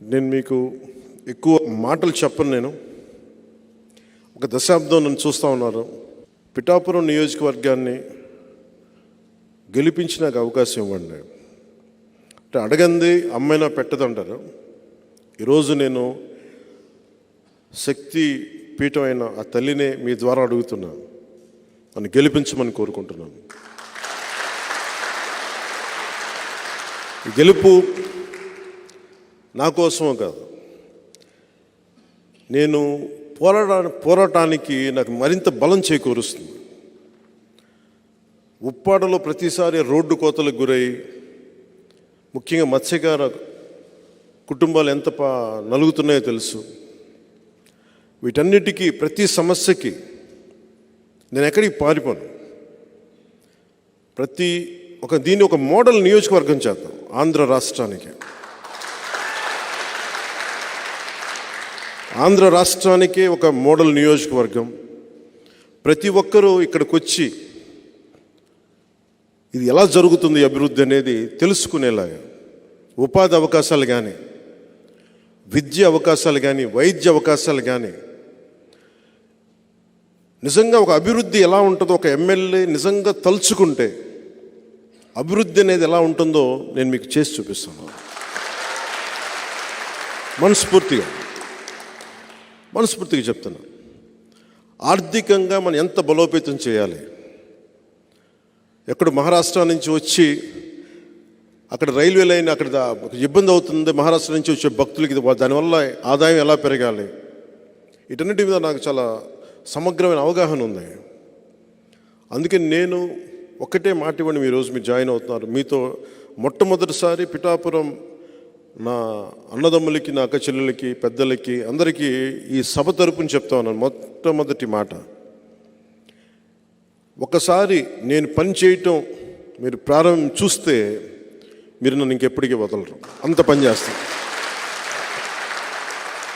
నేను మీకు ఎక్కువ మాటలు చెప్పను. నేను ఒక దశాబ్దం నన్ను చూస్తూ ఉన్నారు. పిఠాపురం నియోజకవర్గాన్ని గెలిపించి నాకు అవకాశం ఇవ్వండి అంటే అడగంది అమ్మైనా పెట్టదంటారు. ఈరోజు నేను శక్తి పీఠమైన ఆ తల్లినే మీ ద్వారా అడుగుతున్నాను, నన్ను గెలిపించమని కోరుకుంటున్నాను. ఈ గెలుపు నా కోసమో కాదు, నేను పోరాటానికి నాకు మరింత బలం చేకూరుస్తుంది. ఉప్పాడలో ప్రతిసారి రోడ్డు కోతలకు గురై ముఖ్యంగా మత్స్యకార కుటుంబాలు ఎంత నలుగుతున్నాయో తెలుసు. వీటన్నిటికీ ప్రతి సమస్యకి నేను ఎక్కడికి పారిపోను. దీన్ని ఒక మోడల్ నియోజకవర్గం చేద్దాం ఆంధ్ర రాష్ట్రానికి. ఆంధ్ర రాష్ట్రానికే ఒక మోడల్ నియోజకవర్గం. ప్రతి ఒక్కరూ ఇక్కడికి వచ్చి ఇది ఎలా జరుగుతుంది అభివృద్ధి అనేది తెలుసుకునేలాగా ఉపాధి అవకాశాలు కానీ, విద్య అవకాశాలు కానీ, వైద్య అవకాశాలు కానీ, నిజంగా ఒక అభివృద్ధి ఎలా ఉంటుందో ఒక ఎమ్మెల్యే నిజంగా తలుచుకుంటే అభివృద్ధి అనేది ఎలా ఉంటుందో నేను మీకు చేసి చూపిస్తాను. మనస్ఫూర్తిగా చెప్తున్నా. ఆర్థికంగా మనం ఎంత బలోపేతం చేయాలి. ఎక్కడ మహారాష్ట్ర నుంచి వచ్చి అక్కడ రైల్వే లైన్ అక్కడ ఇబ్బంది అవుతుంది, మహారాష్ట్ర నుంచి వచ్చే భక్తులకి దానివల్ల ఆదాయం ఎలా పెరగాలి, వీటన్నిటి మీద నాకు చాలా సమగ్రమైన అవగాహన ఉంది. అందుకే నేను ఒక్కటే మాట ఇవ్వండి, ఈరోజు మీరు జాయిన్ అవుతున్నారు. మీతో మొట్టమొదటిసారి పిఠాపురం నా అన్నదమ్ములకి, నా అక్క చెల్లెలకి, పెద్దలకి అందరికీ ఈ సభ తరపుని చెప్తా ఉన్నాను. మొట్టమొదటి మాట, ఒకసారి నేను పని చేయటం మీరు చూస్తే మీరు నన్ను ఇంకెప్పటికీ వదలరు. అంత పని చేస్తాను.